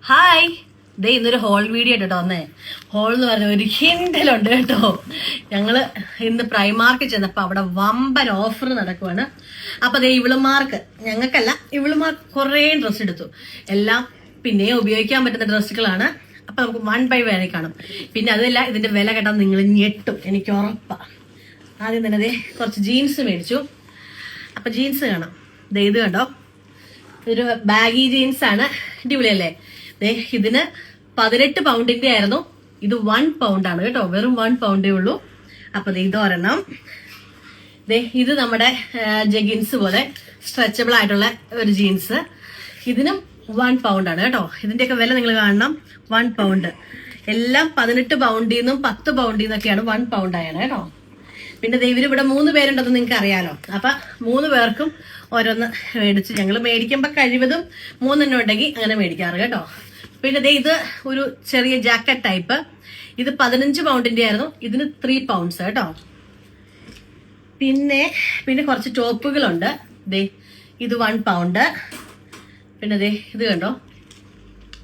Hi, ദേ ഇന്നൊരു whole video കേട്ടോ. വന്നേ ഹോൾ എന്ന് പറഞ്ഞ ഒരു ഹിൻഡിലുണ്ട് കേട്ടോ. ഞങ്ങള് ഇന്ന് പ്രൈമാർക്ക് ചെന്നപ്പോ അവിടെ വമ്പൻ ഓഫർ നടക്കുവാണ്. അപ്പൊ ദേ ഇവളുമാർക്ക്, ഞങ്ങൾക്കല്ല ഇവളുമാർക്ക് കുറേ ഡ്രസ്സ് എടുത്തു. എല്ലാം പിന്നെയും ഉപയോഗിക്കാൻ പറ്റുന്ന ഡ്രസ്സുകളാണ്. അപ്പൊ നമുക്ക് 1 by 1 കാണും. പിന്നെ അതല്ല, ഇതിന്റെ വില കേട്ടാൽ നിങ്ങൾ ഞെട്ടും, എനിക്ക് ഉറപ്പാ. ആദ്യം തന്നെ ദേ കുറച്ച് ജീൻസ് മേടിച്ചു. അപ്പൊ ജീൻസ് കാണാം. ദേ ഇത് കണ്ടോ, ഇതൊരു ബാഗി ജീൻസ് ആണ്. അടിപൊളിയല്ലേ? ഇതിന് 18 പൗണ്ടിന്റെ ആയിരുന്നു. ഇത് 1 പൗണ്ടാണ് കേട്ടോ, വെറും 1 പൗണ്ടേ ഉള്ളൂ. അപ്പൊ ഇത് ഒരെണ്ണം. ഇത് നമ്മുടെ ജഗിൻസ് പോലെ സ്ട്രെച്ചബിൾ ആയിട്ടുള്ള ഒരു ജീൻസ്. ഇതിനും 1 പൗണ്ടാണ് കേട്ടോ. ഇതിന്റെയൊക്കെ വില നിങ്ങൾ കാണണം, 1 പൗണ്ട്. എല്ലാം 18 പൗണ്ടിൽ നിന്നും 10 പൗണ്ടിൽ നിന്നൊക്കെയാണ് 1 പൗണ്ട് ആയാണ് കേട്ടോ. പിന്നെ ഇവരിവിടെ 3 പേരുണ്ടെന്ന് നിങ്ങൾക്ക് അറിയാലോ. അപ്പൊ 3 പേർക്കും ഓരോന്ന് മേടിച്ച്, ഞങ്ങൾ മേടിക്കുമ്പോ കഴിവതും 3 എണ്ണം ഉണ്ടെങ്കിൽ അങ്ങനെ മേടിക്കാറ് കേട്ടോ. പിന്നെ ഇത് ഒരു ചെറിയ ജാക്കറ്റ് ടൈപ്പ്. ഇത് 15 പൗണ്ടിന്റെ ആയിരുന്നു. ഇതിന് 3 പൗണ്ട്സ് കേട്ടോ. പിന്നെ കുറച്ച് ടോപ്പുകളുണ്ട്. ഇത് 1 പൗണ്ട്. പിന്നെ ഇത് കണ്ടോ,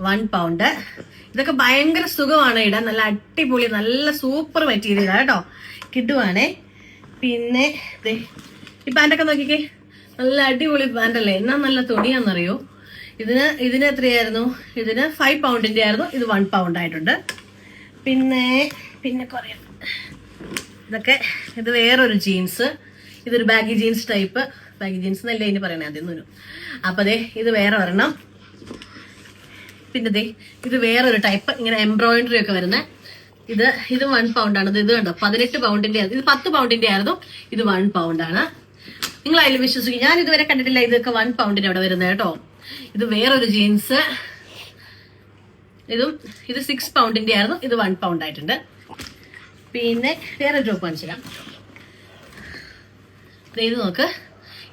1 പൗണ്ട്. ഇതൊക്കെ ഭയങ്കര സുഖമാണ് ഇടാൻ, നല്ല അടിപൊളി, നല്ല സൂപ്പർ മെറ്റീരിയലാണ് കേട്ടോ, കിട്ടുവാണേ. പിന്നെ ഈ പാൻറ്റൊക്കെ നോക്കിക്കേ, നല്ല അടിപൊളി പാൻറ്റല്ലേ, എന്നാ നല്ല തുണിയാണെന്നറിയോ. ഇതിന് എത്രയായിരുന്നു? ഇതിന് 5 പൗണ്ടിന്റെ ആയിരുന്നു. ഇത് 1 പൗണ്ട് ആയിട്ടുണ്ട്. പിന്നെ കുറെ ഇതൊക്കെ. ഇത് വേറൊരു ജീൻസ്. ഇതൊരു baggy jeans type. Baggy jeans എന്നല്ലേ ഇനി പറയണേ അതൊന്നും. അപ്പൊ ഇത് വേറെ ഒരെണ്ണം. പിന്നെ ഇത് വേറൊരു ടൈപ്പ്, ഇങ്ങനെ എംബ്രോയിഡറി ഒക്കെ വരുന്നത്. ഇത് 1 പൗണ്ടാണ്. ഇത് കണ്ടോ, 18 പൗണ്ടിന്റെ. ഇത് 10 പൗണ്ടിന്റെ ആയിരുന്നു. ഇത് 1 പൗണ്ടാണ്. നിങ്ങൾ അതിൽ വിശ്വസിക്കും, ഞാൻ ഇതുവരെ കണ്ടിട്ടില്ല ഇതൊക്കെ 1 പൗണ്ടിന് അവിടെ വരുന്നത് കേട്ടോ. ഇത് വേറൊരു ജീൻസ്. ഇത് 6 പൗണ്ടിന്റെ ആയിരുന്നു. ഇത് 1 പൗണ്ട് ആയിട്ടുണ്ട്. പിന്നെ വേറെ ടോപ്പ് കാണിച്ചിടാം. ഇത് നോക്ക്,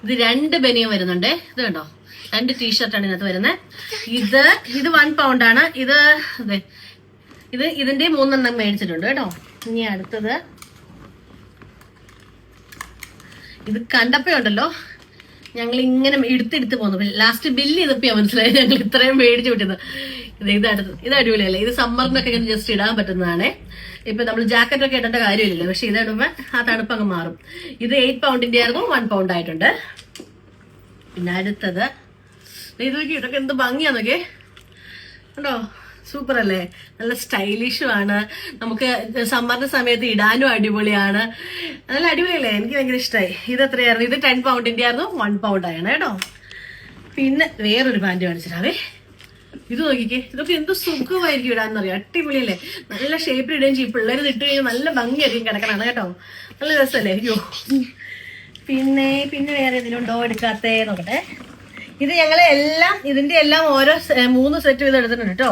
ഇത് 2 ബനിയൻ വരുന്നുണ്ട്. ഇത് കണ്ടോ, 2 ടീഷർട്ടാണ് ഇതിനകത്ത് വരുന്നത്. ഇത് 1 പൗണ്ടാണ്. ഇതിന്റെ 3 എണ്ണം മേടിച്ചിട്ടുണ്ട് കേട്ടോ. ഇനി അടുത്തത്, ഇത് കണ്ടപ്പോ ഉണ്ടല്ലോ, ഞങ്ങൾ ഇങ്ങനെ എടുത്തെടുത്ത് പോന്നു. ലാസ്റ്റ് ബില്ല് ചെയ്തപ്പോ മനസ്സിലായി ഞങ്ങൾ ഇത്രയും മേടിച്ചു വിട്ടത്. ഇത് അടിപൊളിയല്ലേ? ഇത് സമ്മറിനൊക്കെ ഇങ്ങനെ ജസ്റ്റ് ഇടാൻ പറ്റുന്നതാണ്. ഇപ്പൊ നമ്മൾ ജാക്കറ്റ് ഒക്കെ ഇടേണ്ട കാര്യമില്ലല്ലോ, പക്ഷെ ഇതിടുമ്പോ ആ തണുപ്പ് അങ്ങ് മാറും. ഇത് 8 പൗണ്ടിന്റെ ആയിരുന്നു. 1 പൗണ്ട് ആയിട്ടുണ്ട്. പിന്നെ അടുത്തത് ഇതൊക്കെ എന്ത് ഭംഗിയാന്നൊക്കെ ഉണ്ടോ, സൂപ്പർ അല്ലേ? നല്ല സ്റ്റൈലിഷും ആണ്. നമുക്ക് സമ്മറിന്റെ സമയത്ത് ഇടാനും അടിപൊളിയാണ്. നല്ല അടിപൊളിയല്ലേ? എനിക്ക് ഭയങ്കര ഇഷ്ടമായി. ഇത് എത്രയായിരുന്നു? ഇത് 10 പൗണ്ടിന്റെ ആയിരുന്നു. 1 പൗണ്ട് ആണ് കേട്ടോ. പിന്നെ വേറൊരു പാന്റ് കാണിച്ചിട്ടാവേ. ഇത് നോക്കിക്കേ, ഇതൊക്കെ എന്ത് സുഖമായിരിക്കും ഇടാന്നറിയാം. അടിപൊളിയല്ലേ? നല്ല ഷേപ്പിൽ ഇടുകയും ചെയ്യും. പിള്ളേർ ഇട്ട് കഴിഞ്ഞാൽ നല്ല ഭംഗിയായിരിക്കും കിടക്കണാണ് കേട്ടോ. നല്ല രസമല്ലേ? അയ്യോ. പിന്നെ വേറെ ഇതിലുണ്ടോ എടുക്കാത്തേ നോക്കട്ടെ. ഇത് ഞങ്ങളെ ഇതിന്റെ എല്ലാം ഓരോ 3 സെറ്റ് വീതം എടുത്തിട്ടുണ്ട് കേട്ടോ.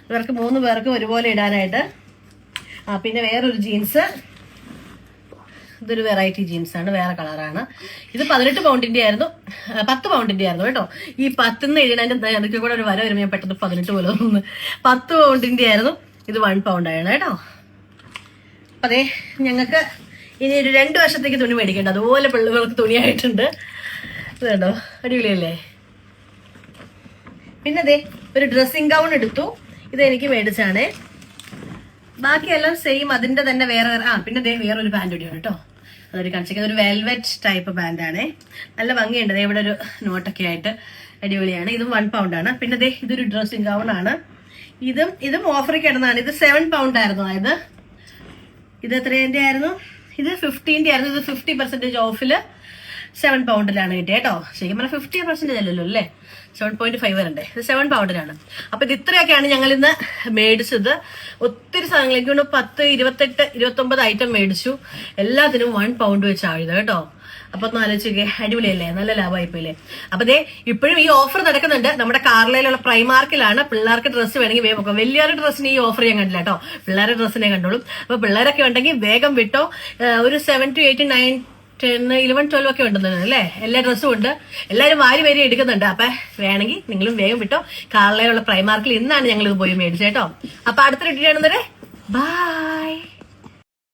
ഇവർക്ക് 3 പേർക്കും ഒരുപോലെ ഇടാനായിട്ട്. പിന്നെ വേറൊരു ജീൻസ്. ഇതൊരു വെറൈറ്റി ജീൻസ് ആണ്, വേറെ കളറാണ്. ഇത് 18 പൗണ്ടിന്റെ ആയിരുന്നു. 10 പൗണ്ടിന്റെ ആയിരുന്നു കേട്ടോ. ഈ 10 എഴുതിനതിന്റെ അതൊക്കെ കൂടെ ഒരു വര വരുമ്പോൾ ഞാൻ പെട്ടെന്ന് 18 പോലെ തോന്നുന്നു. 10 പൗണ്ടിന്റെ ആയിരുന്നു. ഇത് 1 പൗണ്ട് ആണ് കേട്ടോ. അതെ, ഞങ്ങൾക്ക് ഇനി ഒരു 2 വർഷത്തേക്ക് തുണി മേടിക്കണ്ട, അതുപോലെ പിള്ളേർക്ക് തുണിയായിട്ടുണ്ട്. ഇത് കണ്ടോ, അടിപൊളിയല്ലേ? പിന്നെ ഒരു ഡ്രസ്സിംഗ് ഗൗൺ എടുത്തു. ഇത് എനിക്ക് മേടിച്ചാണ്. ബാക്കിയെല്ലാം സെയിം, അതിന്റെ തന്നെ വേറെ. പിന്നെ വേറൊരു പാൻറ് കൂടിയാണ് കേട്ടോ. അതൊരു കാണിച്ചിരിക്കുന്നത് ഒരു വെൽവെറ്റ് ടൈപ്പ് പാൻറ്റാണ്. നല്ല ഭംഗിയുണ്ട്. ഇവിടെ ഒരു നോട്ടൊക്കെ ആയിട്ട് അടിപൊളിയാണ്. ഇതും 1 പൗണ്ടാണ്. പിന്നെ ഇതൊരു ഡ്രസ്സിംഗ് ഗൗൺ ആണ്. ഇതും ഓഫറിൽ കിടന്നതാണ്. ഇത് 7 പൗണ്ട് ആയിരുന്നു. ഇത് എത്രേന്റെ ആയിരുന്നു? ഇത് 15 ആയിരുന്നു. ഇത് 50% ഓഫില് 7 പൗണ്ടിലാണ് കിട്ടിയ കേട്ടോ. ശരിക്കും പറഞ്ഞാൽ 50% അല്ലല്ലോ അല്ലേ, 7.5 വരണ്ടേ. ഇത് 7 പൗണ്ടിലാണ്. അപ്പൊ ഇത് ഇത്രയൊക്കെയാണ് ഞങ്ങൾ ഇന്ന് മേടിച്ചത്. ഒത്തിരി സാധനങ്ങൾ, എനിക്ക് 10, 28, 29 ഐറ്റം മേടിച്ചു. എല്ലാത്തിനും 1 പൗണ്ട് വെച്ചാണ് കേട്ടോ. അപ്പൊ ഒന്ന് ആലോചിക്കേ, അടിപൊളിയല്ലേ? നല്ല ലാഭമായിപ്പോയില്ലേ? അപ്പൊ ഇപ്പോഴും ഈ ഓഫർ നടക്കുന്നുണ്ട്. നമ്മുടെ കാർലയിലുള്ള പ്രൈമാർക്കിലാണ്. പിള്ളേർക്ക് ഡ്രസ്സ് വേണമെങ്കിൽ വേഗം നോക്കാം. വലിയൊരു ഡ്രസ്സിന് ഈ ഓഫർ ഞാൻ കണ്ടില്ല കേട്ടോ. പിള്ളേരുടെ ഡ്രസ്സിനെ കണ്ടോളും. അപ്പൊ പിള്ളേരൊക്കെ ഉണ്ടെങ്കിൽ വേഗം വിട്ടോ. ഒരു 7 to 8, 9, 10, 11, 12 ഒക്കെ ഉണ്ടെന്ന് അല്ലേ? എല്ലാ ഡ്രസ്സും ഉണ്ട്. എല്ലാവരും വാരി എടുക്കുന്നുണ്ട്. അപ്പൊ വേണമെങ്കിൽ നിങ്ങളും വേഗം വിട്ടോ. കാർലയിലുള്ള പ്രൈമാർക്കിൽ ഇന്നാണ് ഞങ്ങൾ ഇത് പോയി മേടിച്ചേട്ടോ. അപ്പൊ അടുത്ത വീഡിയോ കാണുന്നവരെ ബൈ.